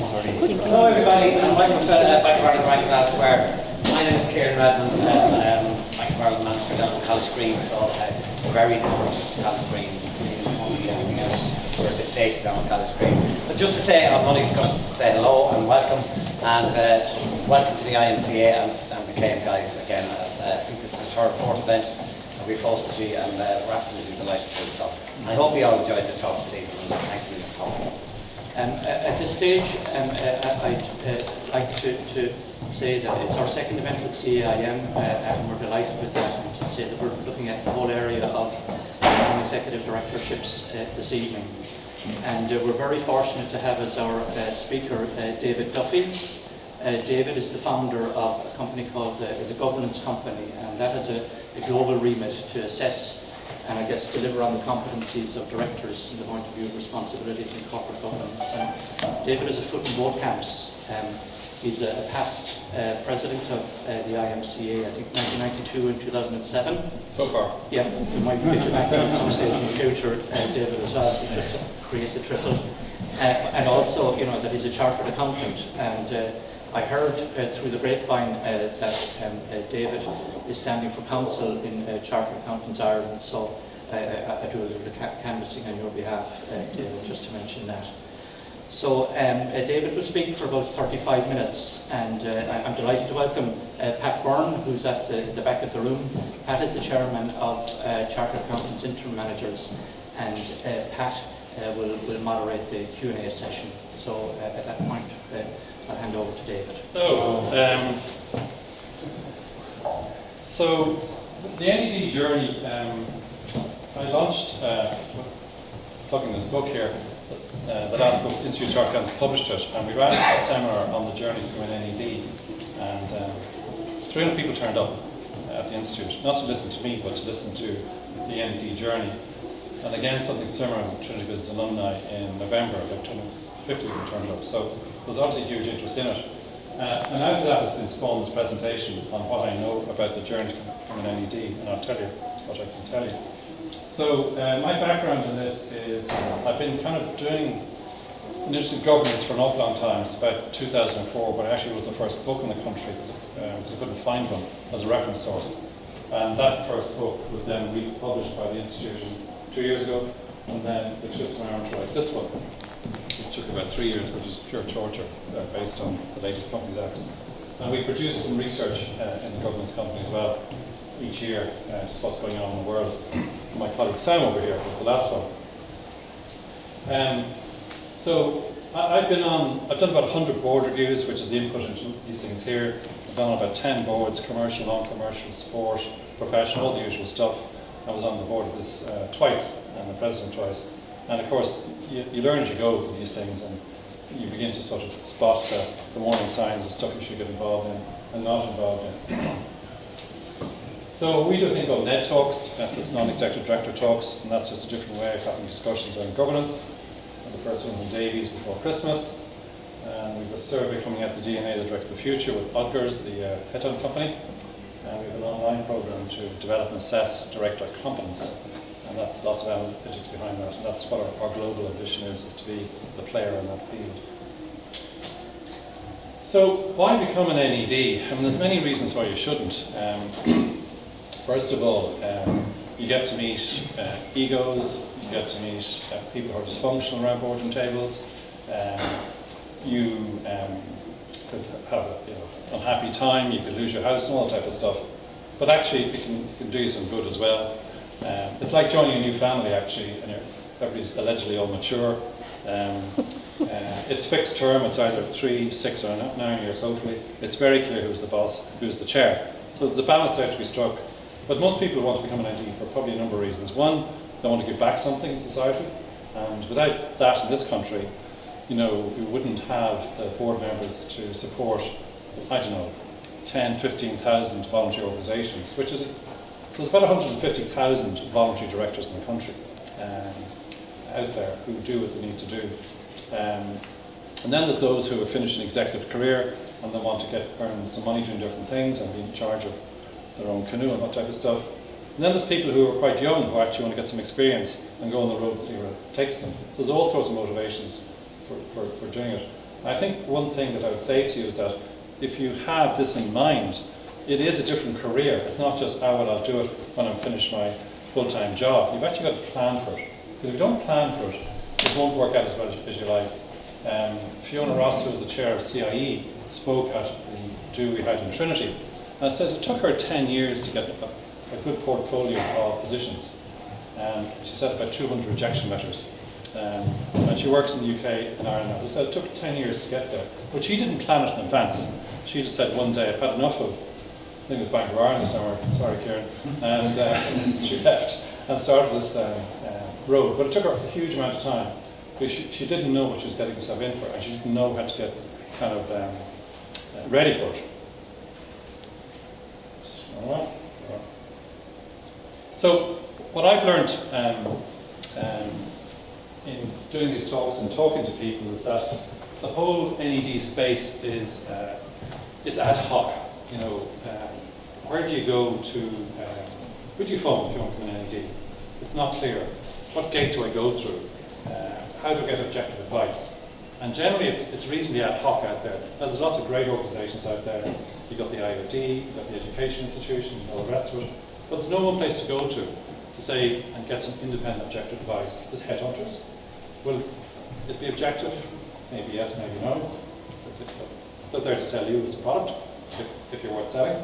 Hello everybody, and welcome to Bank of Ireland Rank Labs, where my name is Kieran Redmond, Bank of Ireland manager down at College Green, so it's very different to College Green. We're a bit dated down at College Green. But just to say, I'm only going to say hello and welcome to the IMCA and the CAIM guys again. I think this is our fourth event that we've hosted you, and we're absolutely delighted to do so. I hope you all enjoyed the talk this evening, and thanks for your talk. At this stage, I'd like to say that it's our second event with CAIM, and we're delighted with that, and to say that we're looking at the whole area of non-executive directorships this evening. And we're very fortunate to have as our speaker David Duffy. David is the founder of a company called the Governance Company, and that has a global remit to assess and I guess deliver on the competencies of directors from the point of view of responsibilities in corporate governance. David has a foot in both camps. He's a past president of the IMCA, I think 1992 and 2007. So far. Yeah, we might get you back at some stage in the future, David, as well, to just create the triple. And also, you know, that he's a chartered accountant. And I heard through the grapevine that David is standing for counsel in Chartered Accountants Ireland, so I do a little bit of canvassing on your behalf, David, just to mention that. So David will speak for about 35 minutes, and I'm delighted to welcome Pat Byrne, who's at the back of the room. Pat is the chairman of Chartered Accountants Interim Managers, and Pat will moderate the Q&A session. So at that point, I'll hand over to David. So the NED journey, I launched, plugging this book here, the last book, Institute of Chartered Accountants published it, and we ran a seminar on the journey to an NED, and 300 people turned up at the Institute, not to listen to me, but to listen to the NED journey. And again, something similar with Trinity Business Alumni in November, about 250 people turned up. So there's obviously huge interest in it. And out of that has been spawned this presentation on what I know about the journey from an NED, and I'll tell you what I can tell you. So my background in this is I've been kind of doing an interest in governance for an awful long time. It's about 2004, but actually it was the first book in the country because I couldn't find one as a reference source. And that first book was then republished by the institution 2 years ago, and then it just went on to write this one. It took about 3 years, which is pure torture, based on the latest Companies Act. And we produce some research in the governance company as well each year, just what's going on in the world. My colleague Sam over here with the last one. So I've done about 100 board reviews, which is the input into these things here. I've done about 10 boards, commercial, non-commercial, sport, professional, all the usual stuff. I was on the board of this twice, and the president twice. And of course, you learn as you go with these things, and you begin to sort of spot the warning signs of stuff you should get involved in and not involved in. So we do a thing called NED Talks, that's non-executive director talks, and that's just a different way of having discussions on governance. And the first one was in Davies before Christmas. And we've got a survey coming out, the DNA, the Director of the Future, with Odgers, the headhunt company. And we have an online program to develop and assess director competence. And that's lots of analytics behind that, and that's what our global ambition is to be the player in that field. So why become an NED? I mean, there's many reasons why you shouldn't. First of all, you get to meet egos, you get to meet people who are dysfunctional around boardroom tables. You could have an unhappy time, you could lose your house and all that type of stuff. But actually, it can do you some good as well. It's like joining a new family, actually, and everybody's allegedly all mature. It's fixed term, it's either 3, 6 or 9 years, hopefully. It's very clear who's the boss, who's the chair. So there's a balance there to be struck. But most people want to become an NED for probably a number of reasons. One, they want to give back something in society. And without that in this country, we wouldn't have the board members to support, 10, 15,000 voluntary organisations, which is so there's about 150,000 voluntary directors in the country out there who do what they need to do. And then there's those who have finished an executive career and they want to earn some money doing different things and be in charge of their own canoe and that type of stuff. And then there's people who are quite young who actually want to get some experience and go on the road and see where it takes them. So there's all sorts of motivations for doing it. I think one thing that I would say to you is that if you have this in mind, it is a different career. It's not just, well, I'll do it when I'm finished my full-time job. You've actually got to plan for it. Because if you don't plan for it, it won't work out as well as you like. Fiona Ross, who was the chair of CIE, spoke at the do we had in Trinity, and says it took her 10 years to get a good portfolio of positions. She said about 200 rejection letters. And she works in the UK and Ireland now. She said it took 10 years to get there. But she didn't plan it in advance. She just said one day, I've had enough of, I think it was Bank of Ireland somewhere, sorry Kieran, and she left and started this road. But it took her a huge amount of time, because she didn't know what she was getting herself in for, and she didn't know how to get kind of ready for it. All right. So what I've learned in doing these talks and talking to people is that the whole NED space is it's ad hoc. You know, where do you go to? Who do you phone if you want to come in NED? It's not clear. What gate do I go through? How do I get objective advice? And generally, it's reasonably ad hoc out there. Now, there's lots of great organisations out there. You've got the IOD, you've got the education institutions, and all the rest of it. But there's no one place to go to say and get some independent objective advice. There's headhunters. Will it be objective? Maybe yes, maybe no. They're there to sell you as a product, if you're worth selling.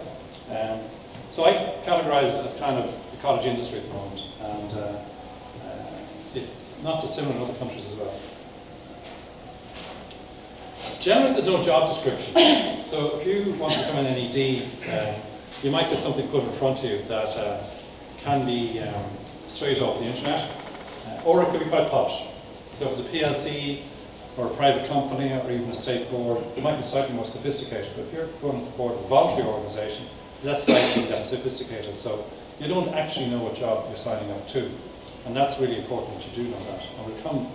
So I categorise it as kind of the cottage industry at the moment, and it's not dissimilar in other countries as well. Generally, there's no job description. So if you want to become an NED, you might get something put in front of you that can be straight off the internet, or it could be quite polished. So if it's a PLC, or a private company, or even a state board, it might be slightly more sophisticated. But if you're going to the board of a voluntary organisation, that's likely less sophisticated. So you don't actually know what job you're signing up to. And that's really important that you do know that. And we'll come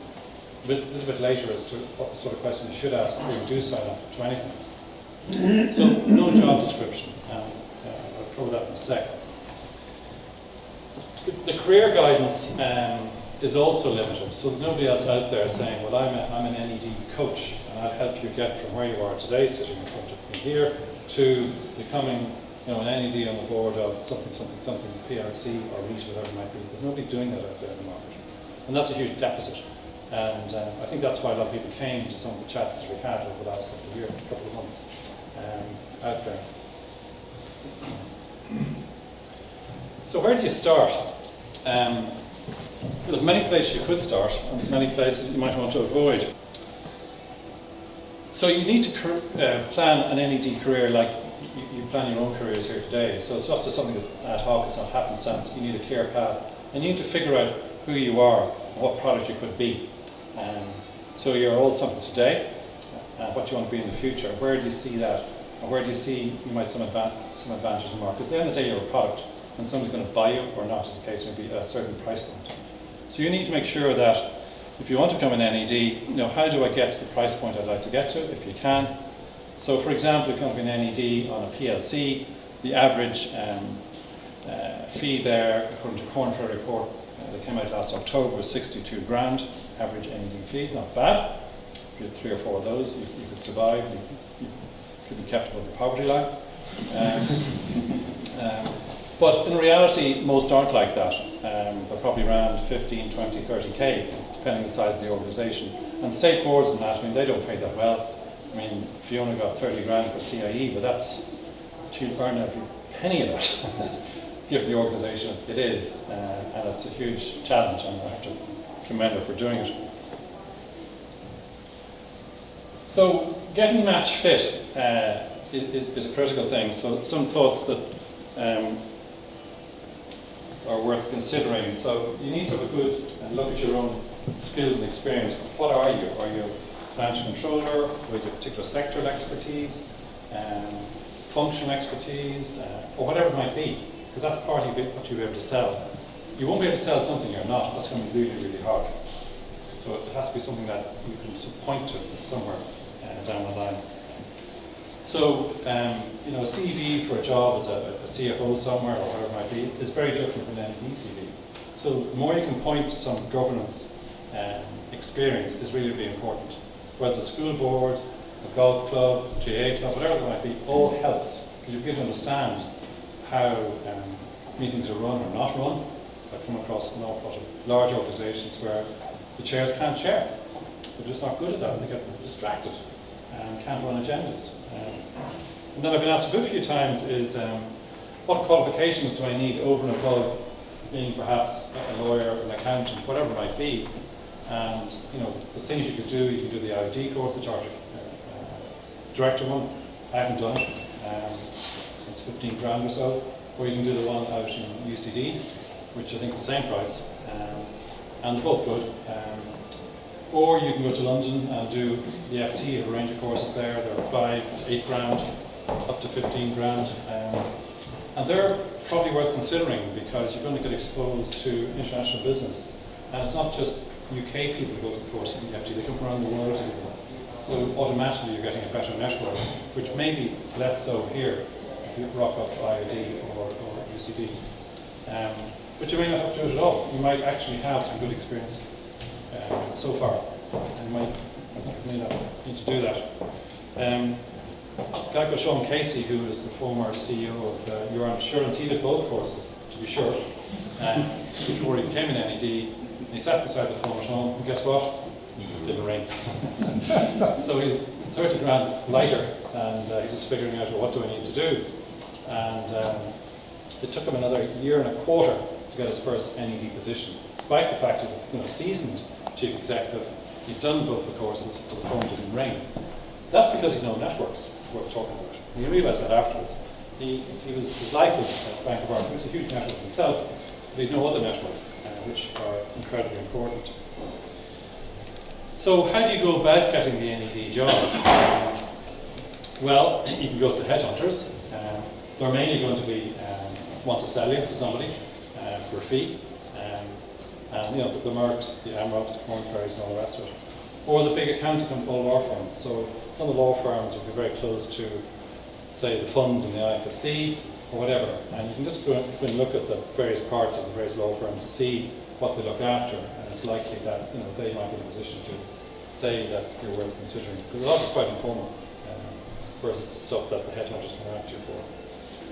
a little bit later as to what the sort of question you should ask before you do sign up to anything. So no job description. I'll cover that in a sec. The career guidance is also limited. So there's nobody else out there saying, well, I'm an NED coach, and I'll help you get from where you are today, sitting in front of me here, to becoming an NED on the board of something, PLC or REIT, whatever it might be. There's nobody doing that out there in the market. And that's a huge deficit. And I think that's why a lot of people came to some of the chats that we had over the last couple of months out there. So where do you start? There's many places you could start, and there's many places you might want to avoid. So you need to plan an NED career like you plan your own careers here today. So it's not just something that's ad hoc, it's not happenstance. You need a clear path. And you need to figure out who you are and what product you could be. So you're all something today, what you want to be in the future. Where do you see that? Or where do you see you might some advantages in the market? At the end of the day, you're a product, and somebody's going to buy you or not, as the case may be, at a certain price point. So you need to make sure that if you want to become an NED, how do I get to the price point I'd like to get to, if you can. So for example, if you want to be an NED on a PLC, the average fee there, according to Corn Ferry report that came out last October, was 62 grand, average NED fee, not bad. If you had 3 or 4 of those, you could survive, you could be kept above the poverty line. But in reality, most aren't like that. They're probably around 15, 20, 30k, depending on the size of the organisation. And state boards and that, they don't pay that well. Fiona got 30 grand for CIE, but she'll earn every penny of that, given the organisation it is. And it's a huge challenge, and I have to commend her for doing it. So getting match fit is a critical thing. So some thoughts that are worth considering. So you need to have a good look at your own skills and experience. What are you? Are you a financial controller with a particular sectoral expertise, functional expertise, or whatever it might be? Because that's part of what you'll be able to sell. You won't be able to sell something you're not. That's going to be really, really hard. So it has to be something that you can point to somewhere down the line. So, a CV for a job as a CFO somewhere or whatever it might be is very different from an NED CV. So the more you can point to some governance experience is really, really important. whether it's a school board, a golf club, GA club, whatever it might be, all helps. You begin to understand how meetings are run or not run. I've come across an awful lot of large organisations where the chairs can't chair. They're just not good at that. They get distracted and can't run agendas. And then I've been asked a good few times is, what qualifications do I need over and above being perhaps a lawyer, an accountant, whatever it might be? And there's things you could do. You can do the IOD course, the Chartered Director one. I haven't done it. It's 15 grand or so. Or you can do the one out in UCD, which I think is the same price. And they're both good. Or you can go to London and do the FT, have a range of courses there. They're 5 to 8 grand, up to 15 grand. And they're probably worth considering because you're going to get exposed to international business. And it's not just UK people who go to the course in the FT, they come from around the world. So automatically you're getting a better network, which may be less so here if you rock up IOD or UCD. But you may not have to do it at all. You might actually have some good experience so far, and you may not need to do that. A guy called Sean Casey, who is the former CEO of Your Insurance, he did both courses, to be sure, before he became an NED. And he sat beside the phone at home, and guess what? It didn't ring. So he's 30 grand lighter, and he's just figuring out, well, what do I need to do? And it took him another year and a quarter to get his first NED position, despite the fact that a seasoned chief executive, he'd done both the courses, but the phone didn't ring. That's because he's no networks worth talking about. And he realised that afterwards. His life was at Bank of Ireland. He was a huge network himself, but he had no other networks, which are incredibly important. So how do you go about getting the NED job? Well, you can go to the headhunters. They're mainly going to be want to sell you to somebody for a fee. And the Mercks, the Amrops, the Corn Ferries and all the rest of it. Or the big accounting and law firms. So some of the law firms will be very close to, say, the funds in the IFSC or whatever. And you can just go and look at the various parties, the various law firms to see what they look after. And it's likely that they might be in a position to say that you're worth considering. Because a lot is quite informal versus the stuff that the headhunters come after you for.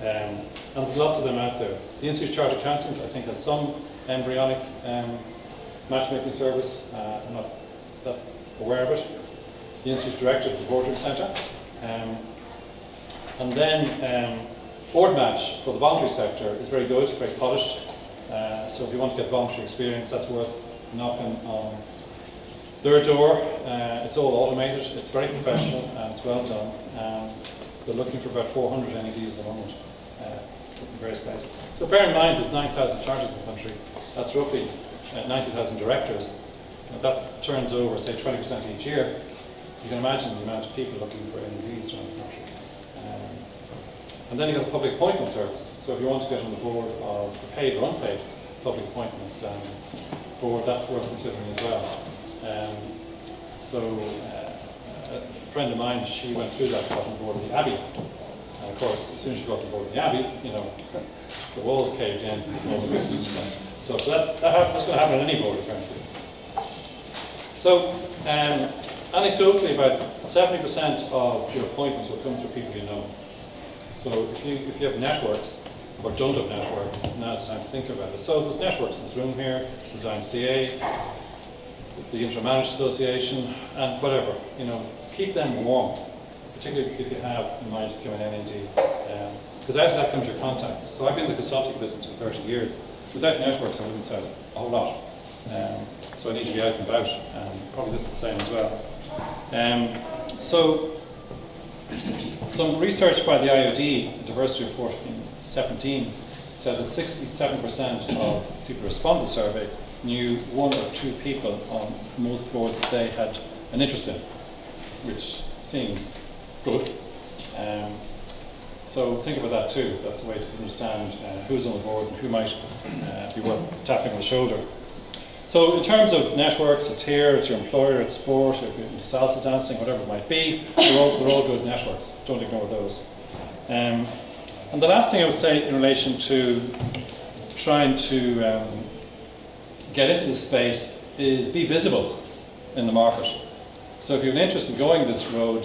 And there's lots of them out there. The Institute of Chartered Accountants, I think, has some embryonic matchmaking service. I'm not that aware of it. The Institute Director of the Boardroom Centre. And then Board Match for the voluntary sector is very good, very polished. So if you want to get voluntary experience, that's worth knocking on their door. It's all automated, it's very professional, and it's well done. They're looking for about 400 NEDs at the moment in various places. So bear in mind there's 9,000 charters in the country. That's roughly 90,000 directors. If that turns over, say, 20% each year, you can imagine the amount of people looking for NEDs around the country. And then you've got a public appointment service. So if you want to get on the board of the paid or unpaid public appointments board, that's worth considering as well. A friend of mine, she went through that, got on board of the Abbey. And of course, as soon as she got on board of the Abbey, the walls caved in, all the rest of stuff. So that's going to happen at any board, apparently. So, anecdotally, about 70% of your appointments will come through people you know. So if you have networks, or don't have networks, now's the time to think about it. So there's networks in this room here, there's IMCA, the Interim Managers Association, and whatever. Keep them warm, particularly if you have in mind to become an NED. Because out of that comes your contacts. So I've been in the consulting business for 30 years. Without networks, I wouldn't sell a whole lot. So I need to be out and about. Probably this is the same as well. So some research by the IOD, the diversity report in 2017, said that 67% of people who responded to the survey knew one or two people on most boards that they had an interest in, which seems good. So think about that too. That's a way to understand who's on the board and who might be worth tapping on the shoulder. So in terms of networks, it's here, it's your employer, it's sport, if you're into salsa dancing, whatever it might be, they're all good networks. Don't ignore those. And the last thing I would say in relation to trying to get into this space is be visible in the market. So if you have an interest in going this road,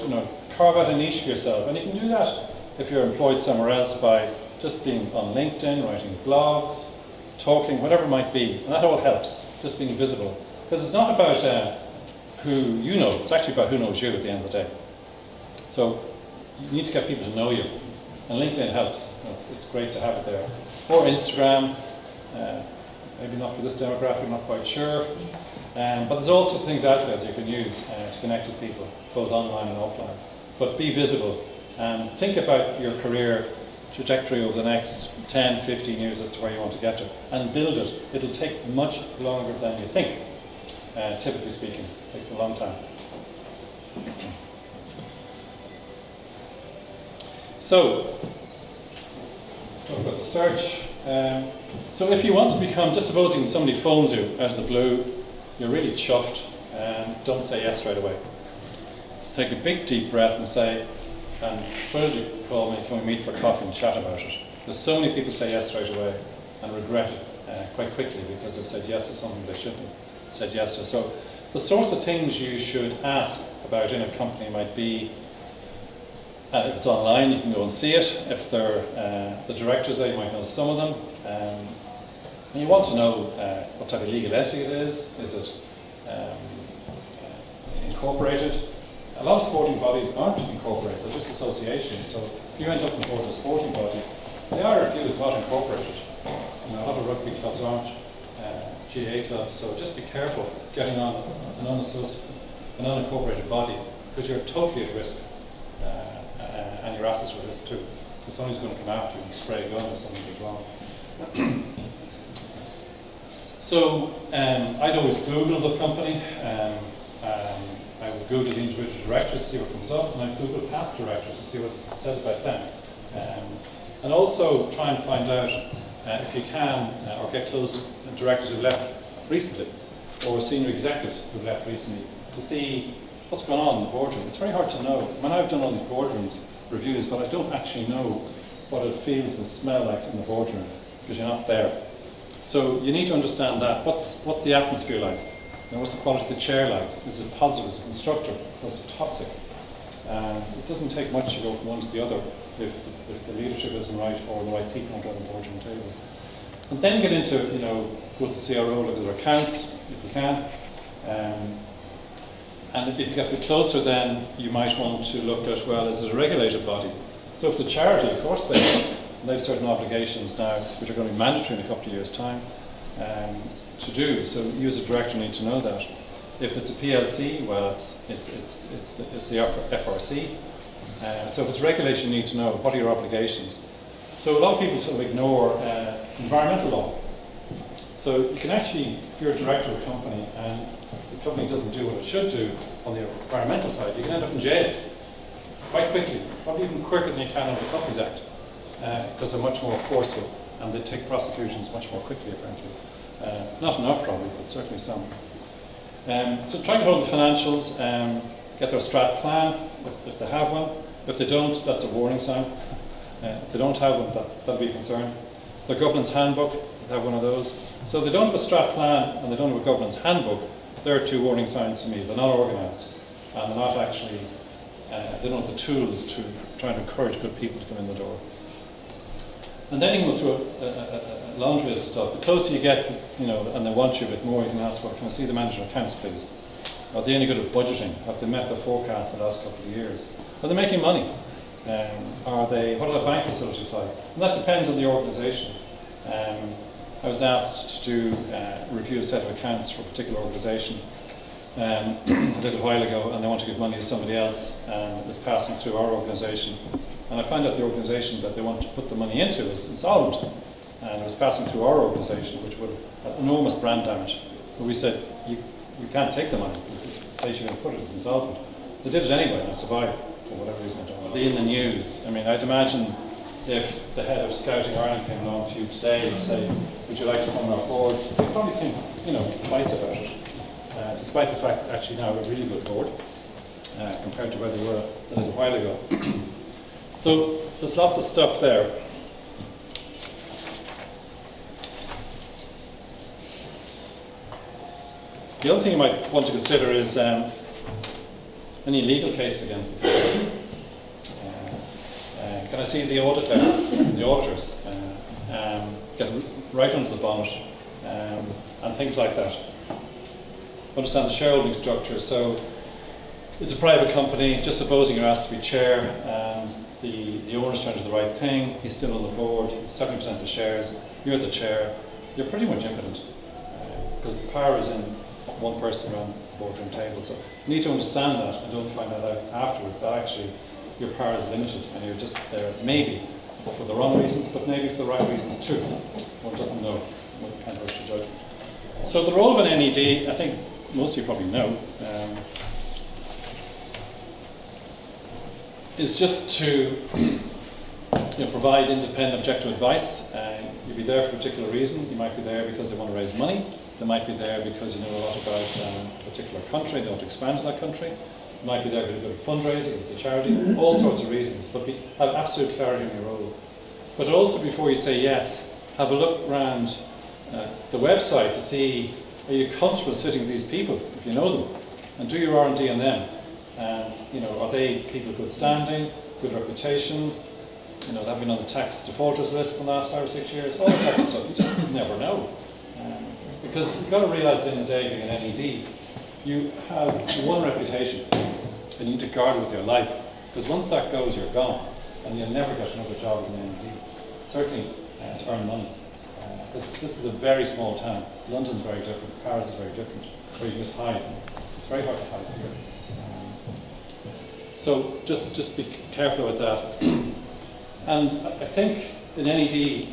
carve out a niche for yourself. And you can do that if you're employed somewhere else by just being on LinkedIn, writing blogs, talking, whatever it might be. And that all helps, just being visible. Because it's not about who you know, it's actually about who knows you at the end of the day. So you need to get people to know you. And LinkedIn helps. It's great to have it there. Or Instagram, maybe not for this demographic, I'm not quite sure. But there's all sorts of things out there that you can use to connect with people, both online and offline. But be visible and think about your career trajectory over the next 10, 15 years as to where you want to get to. And build it. It'll take much longer than you think, typically speaking. It takes a long time. So, talk about the search. So if you want to become, just supposing somebody phones you out of the blue, you're really chuffed, don't say yes straight away. Take a big deep breath and say, and Phil, you call me, can we meet for coffee and chat about it? There's so many people say yes straight away and regret it quite quickly because they've said yes to something they shouldn't have said yes to. So the sorts of things you should ask about in a company might be, if it's online, you can go and see it. If they're the directors there, you might know some of them. And you want to know what type of legal entity it is. Is it incorporated? A lot of sporting bodies aren't incorporated, they're just associations. So if you end up on board of a sporting body, they are viewed as not incorporated. A lot of rugby clubs aren't GA clubs, so just be careful getting on an unincorporated body because you're totally at risk. And your assets are at risk too. Because somebody's going to come after you and spray a gun if something goes wrong. So I'd always Google the company. I would Google the individual directors to see what comes up, and I'd Google past directors to see what's said about them. And also try and find out, if you can, or get close to directors who left recently, or senior executives who left recently, to see what's going on in the boardroom. It's very hard to know. I mean, I've done all these boardrooms reviews, but I don't actually know what it feels and smells like in the boardroom because you're not there. So you need to understand that. What's the atmosphere like? And what's the quality of the chair like? Is it positive? Is it constructive? Or is it toxic? It doesn't take much to go from one to the other if the leadership isn't right or the right people aren't on the boardroom table. And then get into, go to the CRO, look at their accounts if you can. And if you get a bit closer, then you might want to look at, well, is it a regulated body? So if it's a charity, of course they are. And they have certain obligations now, which are going to be mandatory in a couple of years' time, to do. So you as a director need to know that. If it's a PLC, well, it's the FRC. So if it's regulation, you need to know what are your obligations. So a lot of people sort of ignore environmental law. So you can actually, if you're a director of a company and the company doesn't do what it should do on the environmental side, you can end up in jail quite quickly, probably even quicker than you can under the Companies Act, because they're much more forceful and they take prosecutions much more quickly, apparently. Not enough, probably, but certainly some. So try and hold the financials, get their strat plan if they have one. If they don't, that's a warning sign. If they don't have one, that'll be a concern. Their governance handbook, they have one of those. So if they don't have a strat plan and they don't have a governance handbook, there are two warning signs to me. They're not organised and they're not actually, they don't have the tools to try and encourage good people to come in the door. And then you can go through a laundry list of stuff. The closer you get, and they want you a bit more, you can ask, well, can I see the manager of accounts, please? Are they any good at budgeting? Have they met their forecast the last couple of years? Are they making money? What are their bank facilities like? And that depends on the organisation. I was asked to do a review of a set of accounts for a particular organisation a little while ago, and they want to give money to somebody else, and it was passing through our organisation. And I found out the organisation that they want to put the money into is insolvent, and it was passing through our organisation, which would have enormous brand damage. But we said, you can't take the money, because the place you're going to put it is insolvent. They did it anyway, and it survived, for whatever reason. I don't know. In the news, I mean, I'd imagine if the head of Scouting Ireland came along to you today and say, would you like to come on our board, you'd probably think, twice about it. Despite the fact that actually now we're a really good board, compared to where they were a little while ago. So there's lots of stuff there. The other thing you might want to consider is any legal case against the company? Can I see the auditor, the auditors get right under the bonnet and things like that? Understand the shareholding structure. So it's a private company. Just supposing you're asked to be chair and the owner's trying to do the right thing. He's still on the board. He's 70% of the shares. You're the chair. You're pretty much impotent because the power is in one person around the boardroom table. So you need to understand that and don't find that out afterwards, that actually your power is limited and you're just there maybe for the wrong reasons, but maybe for the right reasons too. One doesn't know. One can't rush to judgment. So the role of an NED, I think most of you probably know, is just to provide independent, objective advice. You'll be there for a particular reason. You might be there because they want to raise money. They might be there because you know a lot about a particular country. They want to expand to that country. You might be there because you've got a fundraiser, it's a charity, all sorts of reasons. But have absolute clarity in your role. But also, before you say yes, have a look around the website to see, are you comfortable sitting with these people if you know them, and do your R&D on them. And are they people of good standing, good reputation? They've been on the tax defaulters list in the last 5 or 6 years. All that type of stuff. You just never know, because you've got to realise at the end of the day, being an NED, you have one reputation, and you need to guard it with your life. Because once that goes, you're gone, and you'll never get another job as an NED. Certainly to earn money. This is a very small town. London's very different. Paris is very different. Where you can just hide. It's very hard to hide here. So just be careful with that. And I think in NED,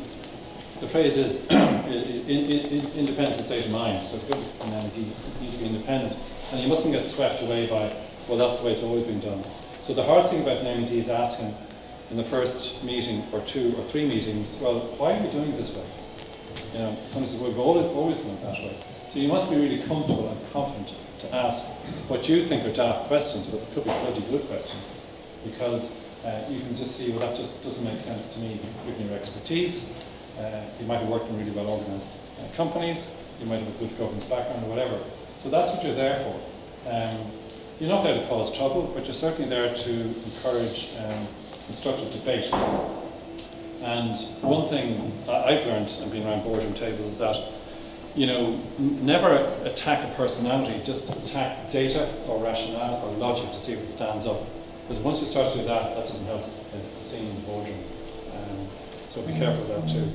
the phrase is independence of state of mind. So if you're an NED, you need to be independent. And you mustn't get swept away by, well, that's the way it's always been done. So the hard thing about an NED is asking in the first meeting or 2 or 3 meetings, well, why are we doing it this way? Somebody says, well, we've always done it that way. So you must be really comfortable and confident to ask what you think are daft questions, but it could be bloody good questions, because you can just see, well, that just doesn't make sense to me, given your expertise. You might have worked in really well-organised companies, you might have a good governance background or whatever. So that's what you're there for. You're not there to cause trouble, but you're certainly there to encourage constructive debate. And one thing I've learned and being around boardroom tables is that, never attack a personality, just attack data or rationale or logic to see if it stands up. Because once you start to do that, that doesn't help the scene in the boardroom. So be careful of that too.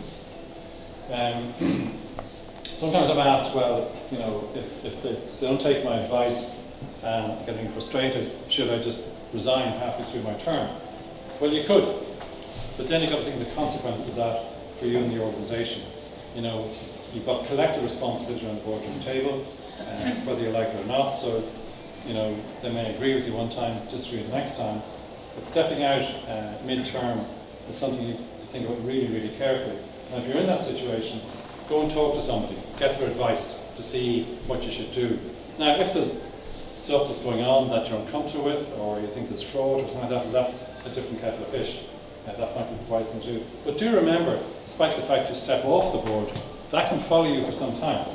Sometimes I'm asked, well, if they don't take my advice and getting frustrated, should I just resign halfway through my term? Well, you could, but then you've got to think of the consequences of that for you and the organisation. You've got collective responsibility around the boardroom table, whether you like it or not. So, they may agree with you one time, disagree the next time. But stepping out mid-term is something you have to think about really, really carefully. And if you're in that situation, go and talk to somebody, get their advice to see what you should do. Now, if there's stuff that's going on that you're uncomfortable with, or you think there's fraud or something like that, that's a different kettle of fish. That might be the wise thing to do. But do remember, despite the fact you step off the board, that can follow you for some time,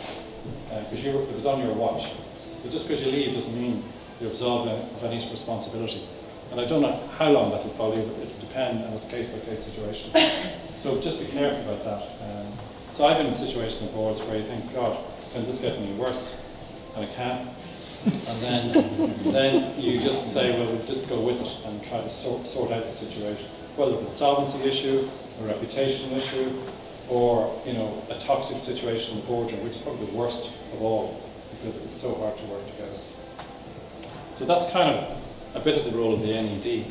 because it was on your watch. So just because you leave doesn't mean you're absolved of any responsibility. And I don't know how long that will follow you, but it will depend on its case-by-case situation. So just be careful about that. So I've been in situations on boards where you think, God, can this get any worse? And it can. And then you just say, well, we'll just go with it and try to sort out the situation. Whether it's a solvency issue, a reputation issue, or a toxic situation in the boardroom, which is probably the worst of all, because it's so hard to work together. So that's kind of a bit of the role of the NED.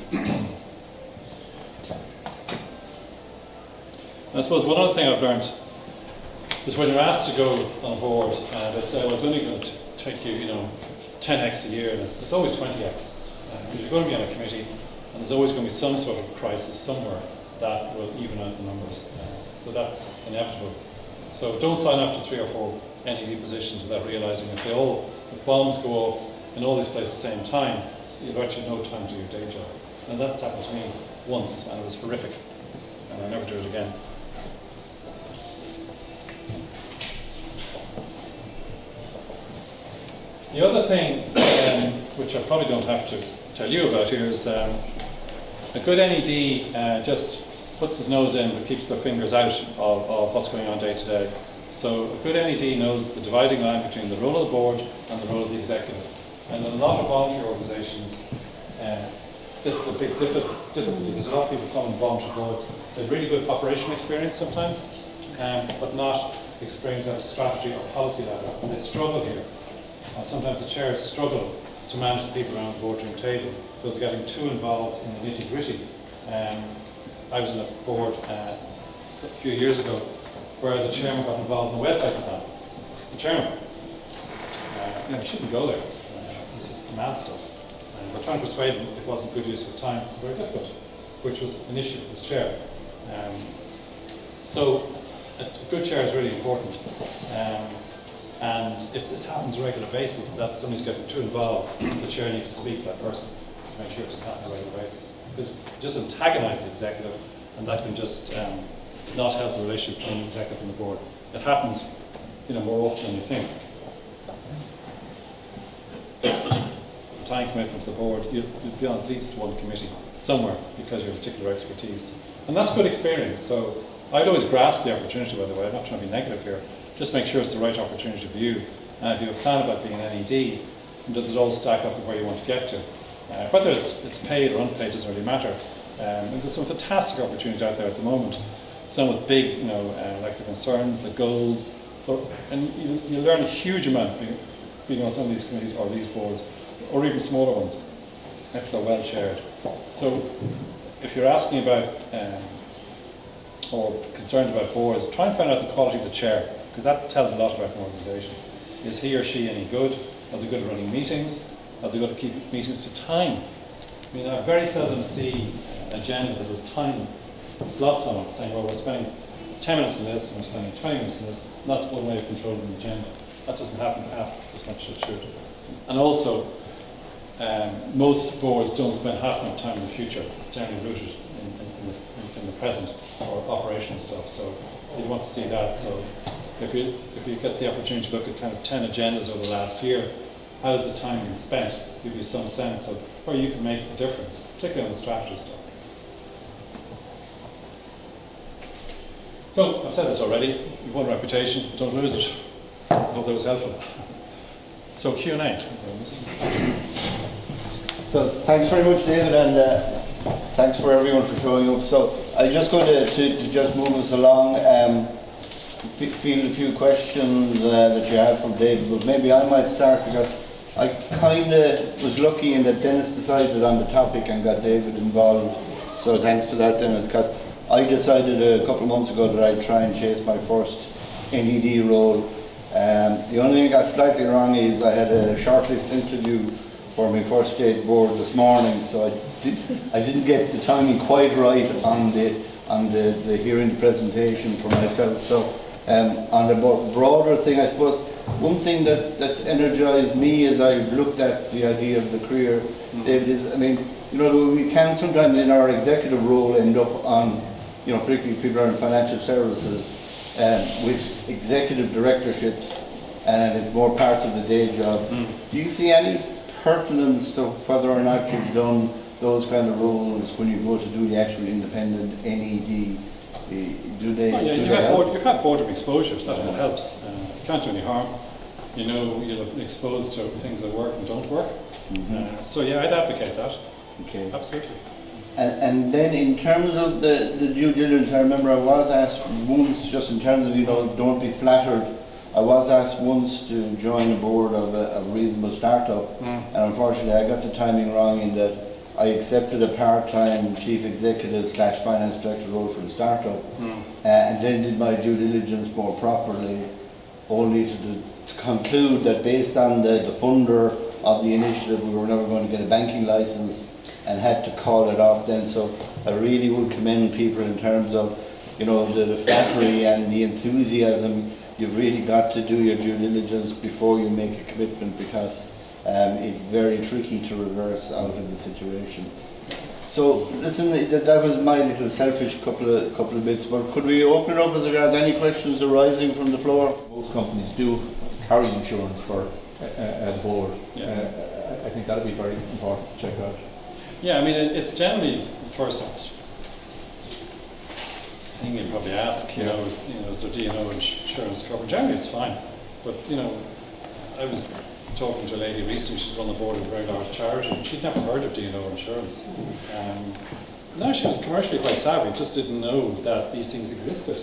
And I suppose one other thing I've learned is when you're asked to go on a board, they say, well, it's only going to take you, 10x a year, and it's always 20x. Because you're going to be on a committee, and there's always going to be some sort of crisis somewhere that will even out the numbers. So that's inevitable. So don't sign up to 3 or 4 NED positions without realising if bombs go off in all these places at the same time, you've actually no time to do your day job. And that's happened to me once, and it was horrific. And I'll never do it again. The other thing, which I probably don't have to tell you about here is a good NED just puts his nose in but keeps their fingers out of what's going on day to day. So a good NED knows the dividing line between the role of the board and the role of the executive. And in a lot of voluntary organisations, this is a big difficulty because a lot of people come on voluntary boards. They have really good operational experience sometimes, but not experience at a strategy or policy level. And they struggle here. Sometimes the chairs struggle to manage the people around the boardroom table because they're getting too involved in the nitty-gritty. I was in a board a few years ago where the chairman got involved in the website design. The chairman, he shouldn't go there. He just demands stuff. We're trying to persuade him it wasn't good use of his time, very difficult, which was an issue with his chair. So a good chair is really important. And if this happens on a regular basis, that somebody's getting too involved, the chair needs to speak to that person to make sure it doesn't happen on a regular basis. Because just antagonise the executive, and that can just not help the relationship between the executive and the board. It happens, more often than you think. Time commitment to the board, you'll be on at least one committee somewhere because of your particular expertise. And that's good experience. So I'd always grasp the opportunity, by the way. I'm not trying to be negative here. Just make sure it's the right opportunity for you. And if you have a plan about being an NED, does it all stack up with where you want to get to? Whether it's paid or unpaid doesn't really matter. And there's some fantastic opportunities out there at the moment. Some with big, like the concerns, the goals, and you learn a huge amount being on some of these committees or these boards, or even smaller ones, if they're well chaired. So if you're asking about or concerned about boards, try and find out the quality of the chair, because that tells a lot about an organisation. Is he or she any good? Are they good at running meetings? Are they good at keeping meetings to time? I mean, I very seldom see an agenda that has time slots on it, saying, well, we're spending 10 minutes on this, and we're spending 20 minutes on this, and that's one way of controlling the agenda. That doesn't happen half as much as it should. And also, most boards don't spend half enough time in the future. It's generally rooted in the present or operational stuff. So you want to see that. So if you get the opportunity to look at kind of 10 agendas over the last year, how has the time been spent? Give you some sense of where you can make a difference, particularly on the strategy stuff. So I've said this already. You've won reputation. Don't lose it. I hope that was helpful. So Q&A. So thanks very much, David, and thanks for everyone for showing up. So I'm just going to just move us along, field a few questions that you have from David, but maybe I might start because I kind of was lucky in that Dennis decided on the topic and got David involved. So thanks to that, Dennis, because I decided a couple of months ago that I'd try and chase my first NED role. The only thing I got slightly wrong is I had a shortlist interview for my first state board this morning, so I didn't get the timing quite right on the hearing the presentation for myself. So on the broader thing, I suppose one thing that's energized me as I've looked at the idea of the career, David, is, I mean, we can sometimes in our executive role end up on, particularly people are in financial services, with executive directorships, and it's more part of the day job. Do you see any pertinence to whether or not you've done those kind of roles when you go to do the actual independent NED? Do they? You've had board of exposures, that all helps. You can't do any harm. You'll have been exposed to things that work and don't work. So yeah, I'd advocate that. Okay. Absolutely. And then in terms of the due diligence, I remember I was asked once, just in terms of, don't be flattered, I was asked once to join a board of a reasonable startup, and unfortunately I got the timing wrong in that I accepted a part-time chief executive / finance director role for the startup, and then did my due diligence more properly, only to conclude that based on the funder of the initiative, we were never going to get a banking license, and had to call it off then. So I really would commend people in terms of, the flattery and the enthusiasm. You've really got to do your due diligence before you make a commitment, because it's very tricky to reverse out of the situation. So listen, that was my little selfish couple of bits, but could we open it up as regards any questions arising from the floor? Most companies do carry insurance for a board. Yeah. I think that'll be very important to check out. Yeah, I mean, it's generally the first thing you probably ask, is there D&O insurance cover? Generally it's fine, but I was talking to a lady recently, she's on the board of a very large charity, and she'd never heard of D&O insurance. No, she was commercially quite savvy, just didn't know that these things existed.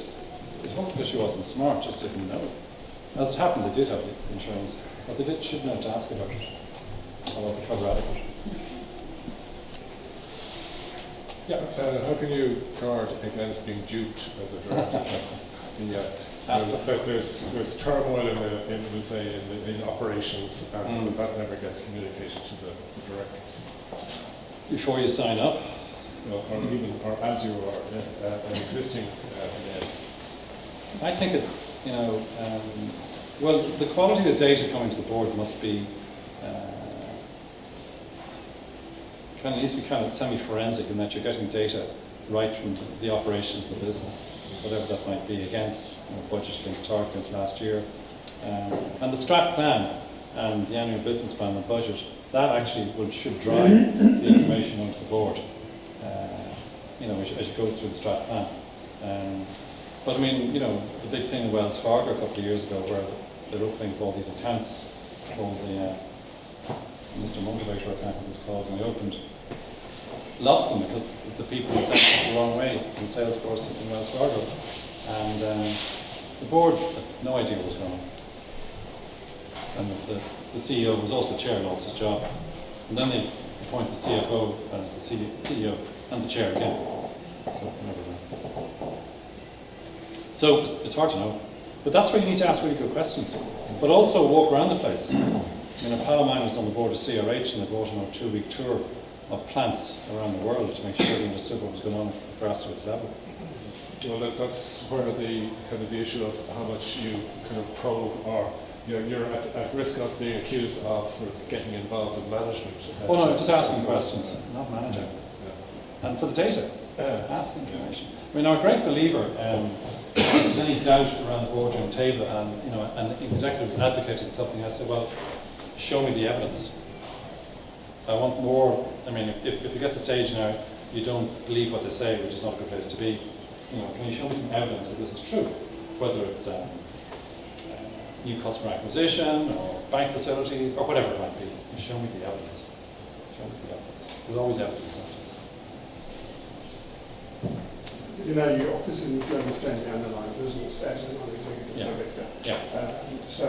It wasn't because she wasn't smart, just didn't know. As it happened, they did have insurance, but they shouldn't have to ask about it. Otherwise they cover adequate. Yeah. How can you guard against being duped as a director? There's turmoil in operations, and that never gets communicated to the directors. Before you sign up? Or as you are an existing name. I think it's, well, the quality of the data coming to the board must be needs to be kind of semi-forensic in that you're getting data right from the operations of the business, whatever that might be, against budget, against target, against last year. And the strat plan and the annual business plan and budget, that actually should drive the information onto the board, as you go through the strat plan. But I mean, the big thing in Wells Fargo a couple of years ago where they're opening all these accounts called the Mr. Motivator account it was called, and they opened lots of them because the people were sent it the wrong way in Salesforce in Wells Fargo. And the board had no idea what was going on. And the CEO was also the chair and lost his job. And then they appointed the CFO as the CEO and the chair again. So never mind. So it's hard to know. But that's where you need to ask really good questions. But also walk around the place. I mean, a pal of mine was on the board of CRH and they brought him on a 2-week tour of plants around the world to make sure they understood what was going on at the grassroots level. Well, that's where the issue of how much you kind of probe or you're at risk of being accused of sort of getting involved in management. Oh no, just asking questions, not managing. Yeah. And for the data, ask the information. I mean, I'm a great believer. If there's any doubt around the boardroom table, and and the executives advocating something, I say, well, show me the evidence. I want more. I mean, if it gets to the stage now, you don't believe what they say, which is not a good place to be. Can you show me some evidence that this is true? Whether it's new customer acquisition or bank facilities or whatever it might be. Show me the evidence. Show me the evidence. There's always evidence. You obviously need to understand the underlying business as a non-executive director. Yeah. So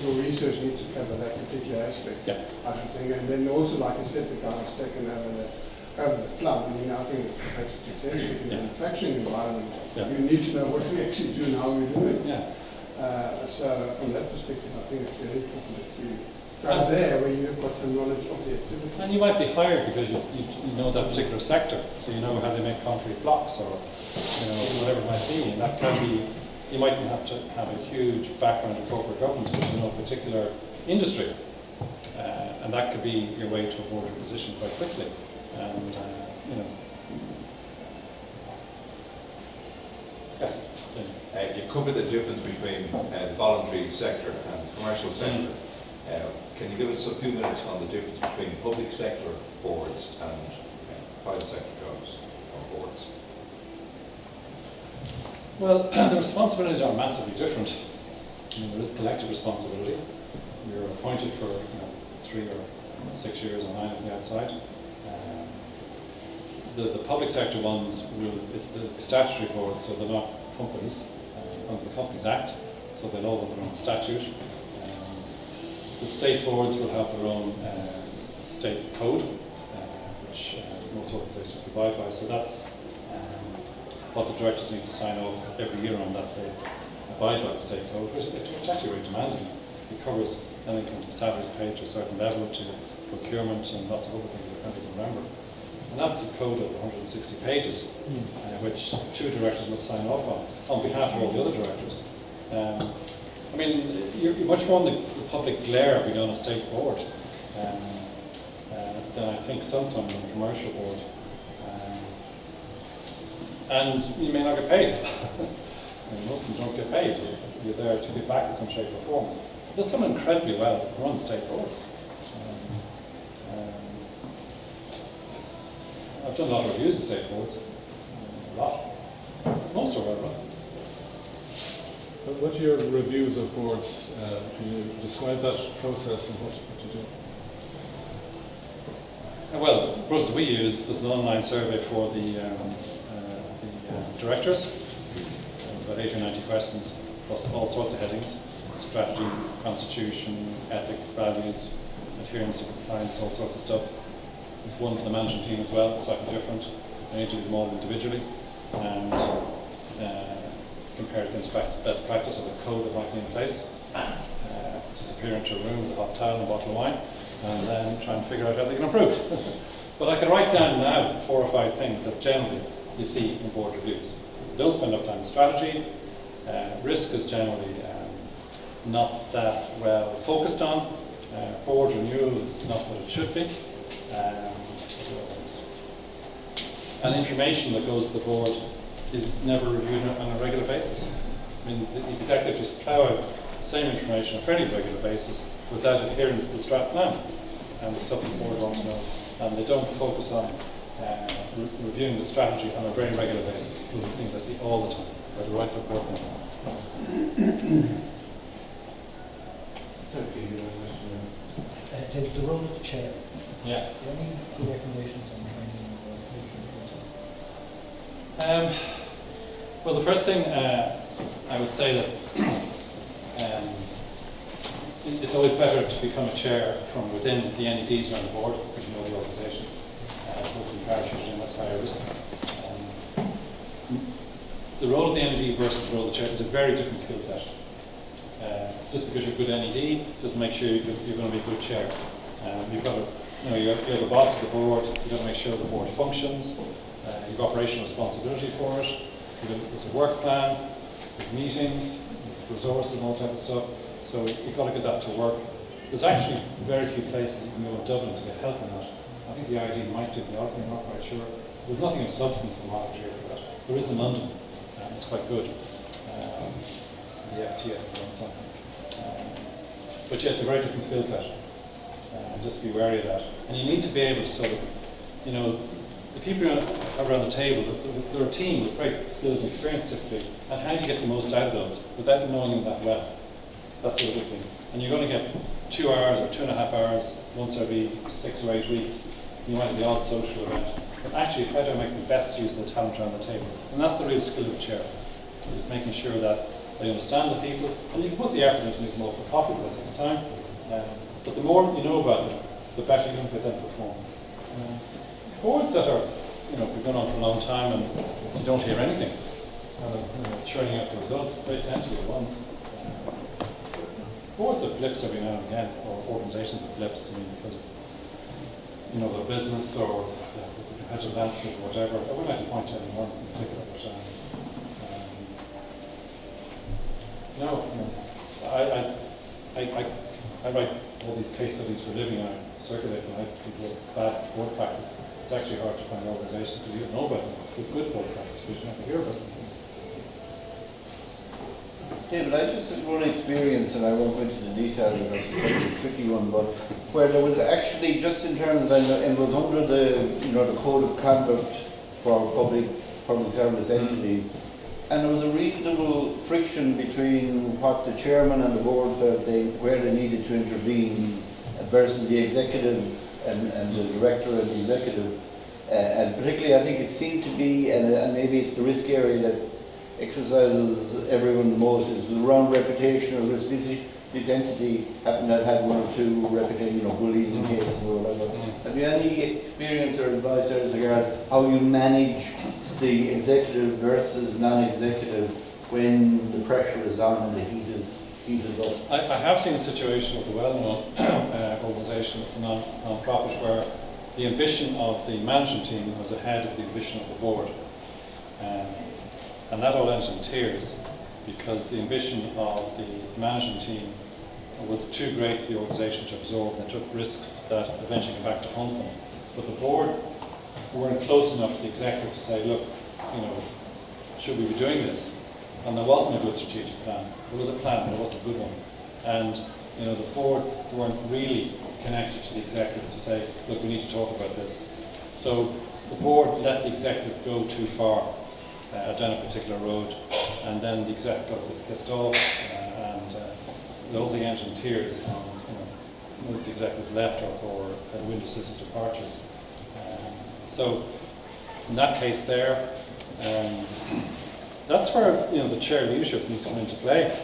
your research needs to cover that particular aspect, I should think. And then also, like I said, the guy who's taken over the club. I mean, I think it's essentially in the manufacturing environment. You need to know what we actually do and how we do it. So from that perspective, I think it's very important that you go there where you've got some knowledge of the activity. And you might be hired because you know that particular sector, so you know how they make concrete blocks or whatever it might be. And that can be, you mightn't have to have a huge background in corporate governance, but you know a particular industry. And that could be your way to a board position quite quickly. And yes. You covered the difference between the voluntary sector and the commercial sector. Can you give us a few minutes on the difference between public sector boards and private sector jobs or boards? Well, the responsibilities are massively different. There is collective responsibility. You're appointed for 3 or 6 years or 9 on the outside. The public sector ones will the statutory boards, so they're not companies under the Companies Act, so they'll all have their own statute. The state boards will have their own state code, which most organisations abide by. So that's what the directors need to sign off every year on, that they abide by the state code, which is actually very demanding. It covers anything from salaries paid to a certain level to procurement and lots of other things I can't even remember. And that's a code of 160 pages, which 2 directors must sign off on behalf of all the other directors. I mean, you're much more in the public glare being on a state board than I think sometimes on a commercial board. And you may not get paid. Most of them don't get paid. You're there to give back in some shape or form. There's some incredibly well run state boards. I've done a lot of reviews of state boards. A lot. Most are well run. What are your reviews of boards? Can you describe that process and what you do? Well, the process we use, there's an online survey for the directors. About 80 or 90 questions, plus all sorts of headings: strategy, constitution, ethics, values, adherence to compliance, all sorts of stuff. There's one for the management team as well, slightly different. I need to do them all individually and compare it against best practice of a code that might be in place. Disappear into a room with a hot towel and a bottle of wine, and then try and figure out how they can improve. But I can write down now 4 or 5 things that generally you see in board reviews. Don't spend enough time on strategy. Risk is generally not that well focused on. Board renewal is not what it should be. And information that goes to the board is never reviewed on a regular basis. I mean, the executive just plough out the same information on a fairly regular basis without adherence to the strat plan and the stuff the board wants to know. And they don't focus on reviewing the strategy on a very regular basis. Those are things I see all the time, by the right report. David, the role of the chair. Yeah. Any good recommendations on training or well, the first thing I would say that it's always better to become a chair from within the NEDs around the board, because you know the organisation. As opposed to parachuting, that's higher risk. The role of the NED versus the role of the chair is a very different skill set. Just because you're a good NED doesn't make sure you're going to be a good chair. You've got to, you're the boss of the board. You've got to make sure the board functions. You've operational responsibility for it. There's a work plan, with meetings, with resources, and all type of stuff. So you've got to get that to work. There's actually very few places you can go in Dublin to get help in that. I think the ID might do the odd thing, I'm not quite sure. There's nothing of substance in the market here for that. There is in London, and it's quite good. The FT, I think, or something. But yeah, it's a very different skill set. Just be wary of that. And you need to be able to sort of, the people around the table, they're a team with great skills and experience typically, and how do you get the most out of those without knowing them that well? That's the other thing. And you're going to get 2 hours or 2.5 hours once every 6 or 8 weeks. You might have the odd social event. But actually, how do I make the best use of the talent around the table? And that's the real skill of the chair, is making sure that they understand the people, and you can put the effort into making them more profitable at this time. But the more you know about them, the better you can get them to perform. Boards that are, been going on for a long time and you don't hear anything, churning out the results, they tend to be the ones. Boards have blips every now and again, or organisations have blips, because of their business or the competitive landscape or whatever. I wouldn't like to point to any one in particular, but I write all these case studies for a living. I circulate them. I have people with bad board practice. It's actually hard to find organisations because you don't know about them with good board practice, because you never hear about them. David, I just had one experience, and I won't go into the details because it's quite a tricky one, but where there was actually, just in terms of, it was under the code of conduct for public service entities, and there was a reasonable friction between what the chairman and the board felt where they needed to intervene versus the executive and the director and the executive. And particularly, I think it seemed to be, and maybe it's the risk area that exercises everyone the most, is around reputation or risk. This entity happened to have had 1 or 2 reputation, bullying cases or whatever. Have you any experience or advice as regards how you manage the executive versus non-executive when the pressure is on and the heat is up? I have seen a situation with a well-known organisation, it's a non-profit, where the ambition of the management team was ahead of the ambition of the board. And that all ended in tears, because the ambition of the management team was too great for the organisation to absorb, and took risks that eventually came back to haunt them. But the board weren't close enough to the executive to say, look, should we be doing this? And there wasn't a good strategic plan. There was a plan, but it wasn't a good one. And the board weren't really connected to the executive to say, look, we need to talk about this. So the board let the executive go too far down a particular road, and then the executive got a bit pissed off, and the whole thing ended in tears, and most the executive left or wind assisted departures. So in that case there, that's where the chair leadership needs to come into play,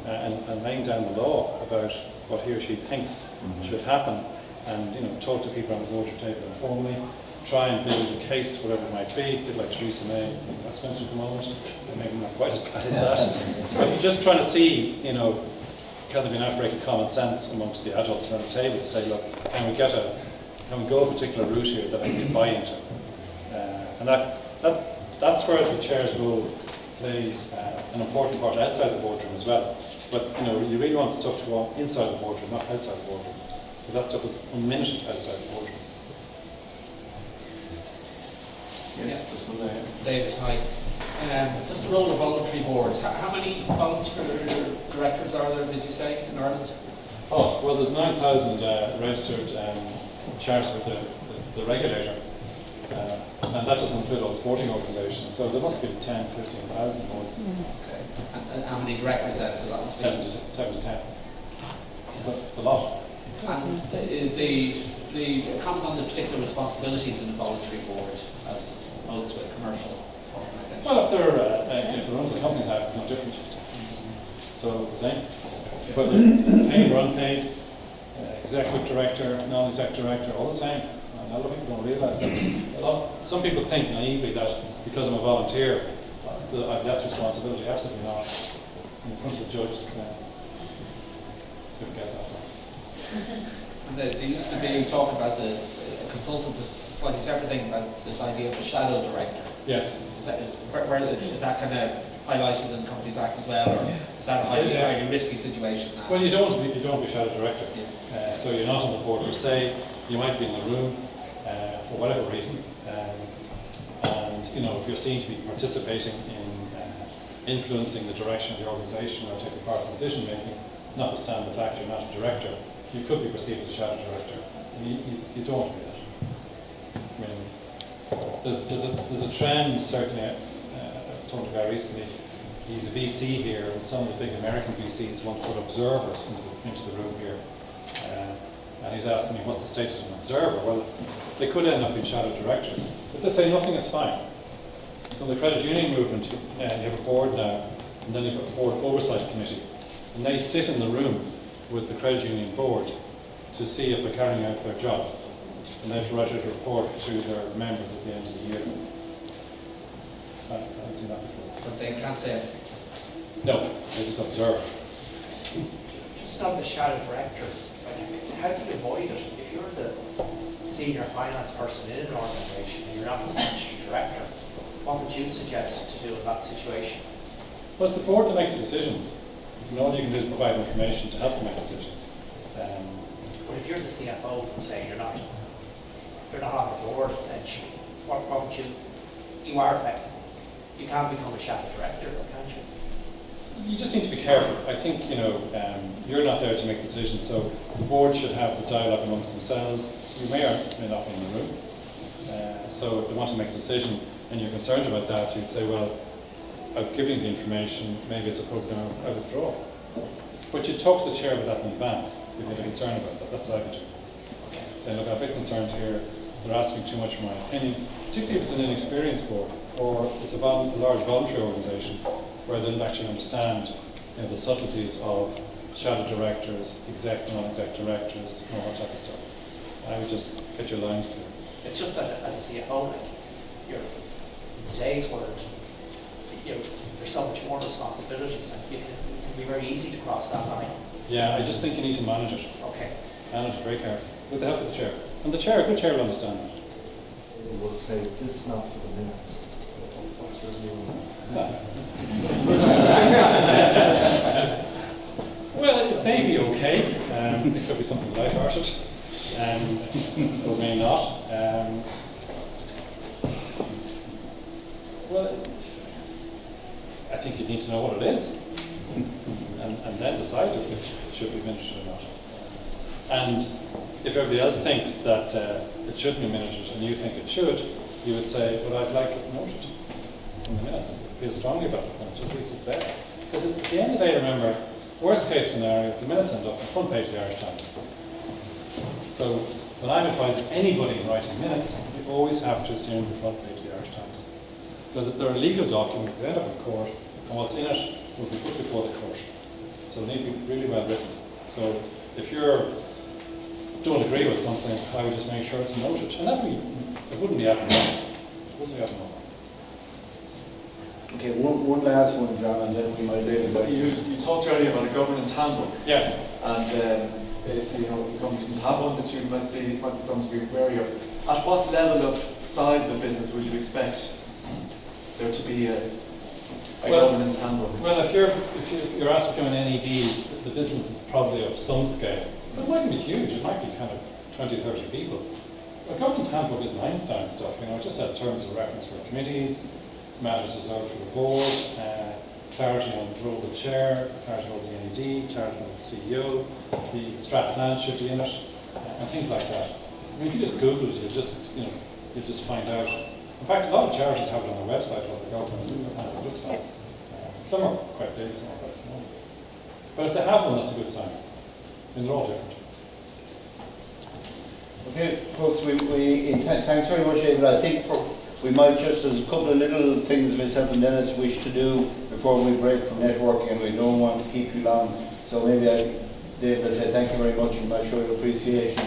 and laying down the law about what he or she thinks should happen, and talk to people on the board table informally, try and build a case, whatever it might be, a bit like Theresa May in Westminster at the moment, maybe not quite as bad as that. But just trying to see, can there be an outbreak of common sense amongst the adults around the table to say, look, can we go a particular route here that I can buy into? And that's where the chair's role plays an important part outside the boardroom as well. But you really want stuff to go inside the boardroom, not outside the boardroom. But that stuff is unminted outside the boardroom. Yes, just one there. David, hi. Just the role of voluntary boards. How many voluntary directors are there, did you say, in Ireland? Oh, well, there's 9,000 registered charities with the regulator, and that doesn't include all sporting organisations, so there must be 10, 15,000 boards. Okay. And how many directors then? So that was 7 to 10. It's a lot. And the comment on the particular responsibilities in the voluntary board as opposed to a commercial organisation? Well, if they're under the Companies Act, it's no different. So the same. Whether paid or unpaid, executive director, non-executive director, all the same. And a lot of people don't realise that. Some people think naively that because I'm a volunteer, that I have less responsibility. Absolutely not. In front of the judge, get that one. And there used to be talk about this, a consultant, this slightly separate thing about this idea of the shadow director. Yes. Is that kind of highlighted in the Companies Act as well, or is that a highly risky situation now? Well, you don't be shadow director. Yeah. So you're not on the board per se. You might be in the room for whatever reason, and if you're seen to be participating in influencing the direction of the organisation or taking part in decision making, notwithstanding the fact you're not a director, you could be perceived as a shadow director. And you don't want to be that. I mean, there's a trend, certainly. I talked to a guy recently. He's a VC here, and some of the big American VCs want to put observers into the room here. And he's asking me, what's the status of an observer? Well, they could end up being shadow directors. But they say nothing is fine. So the credit union movement, you have a board now, and then you've got a board oversight committee. And they sit in the room with the credit union board to see if they're carrying out their job. And they have to write a report to their members at the end of the year. It's fine, I haven't seen that before. But they can't say anything. No, they just observe. Just on the shadow directors, how do you avoid it? If you're the senior finance person in an organisation and you're not the statutory director, what would you suggest to do in that situation? Well, it's the board to make the decisions. And all you can do is provide information to help them make decisions. But if you're the CFO and say you're not on the board essentially, what would you are effective. You can't become a shadow director, can't you? You just need to be careful. I think, you're not there to make decisions, so the board should have the dialogue amongst themselves. You may or may not be in the room. So if they want to make a decision and you're concerned about that, you'd say, well, I've given you the information, maybe it's appropriate now, I withdraw. But you talk to the chair about that in advance if you have a concern about that. That's what I would do. Say, look, I'm a bit concerned here, they're asking too much for my opinion, particularly if it's an inexperienced board or it's a large voluntary organisation where they don't actually understand the subtleties of shadow directors, exec, non-exec directors, and all that type of stuff. I would just get your lines clear. It's just that as a CFO, in today's world, there's so much more responsibilities, and it can be very easy to cross that line. Yeah, I just think you need to manage it. Okay. Manage it very carefully, with the help of the chair. And the chair, a good chair will understand that. We'll say this is not for the minutes. What's your view on that? Well, it may be okay. It could be something light-hearted, or may not. Well, I think you need to know what it is, and then decide if it should be mentioned or not. And if everybody else thinks that it shouldn't be minuted and you think it should, you would say, well, I'd like it noted in the minutes. Feel strongly about it, and it just reads it's there. Because at the end of the day, remember, worst case scenario, the minutes end up on the front page of the Irish Times. So when I'm advising anybody in writing minutes, you always have to assume the front page of the Irish Times. Because they're a legal document, they end up in court, and what's in it will be put before the court. So they need to be really well written. So if you don't agree with something, I would just make sure it's noted. And it wouldn't be out of normal. It wouldn't be out of normal. Okay, one last one, John, and then we might leave it. You talked earlier about a governance handbook. Yes. And if you have one that you might be something to be wary of, at what level of size of the business would you expect there to be a governance handbook? Well, if you're asked to become an NED, the business is probably of some scale. But it mightn't be huge. It might be kind of 20, 30 people. A governance handbook isn't Einstein stuff. It just had terms of reference for committees, matters reserved for the board, clarity on the role of the chair, clarity on the NED, clarity on the CEO, the strat plan should be in it, and things like that. I mean, if you just Google it, you'll just find out. In fact, a lot of charities have it on their website, what the governance handbook looks like. Some are quite big, some are quite small. But if they have one, that's a good sign. I mean, they're all different. Okay, folks, thanks very much, David. I think we might just, there's a couple of little things myself and Dennis wish to do before we break from networking, and we don't want to keep you long. So maybe David, I say thank you very much and I'll show you appreciation.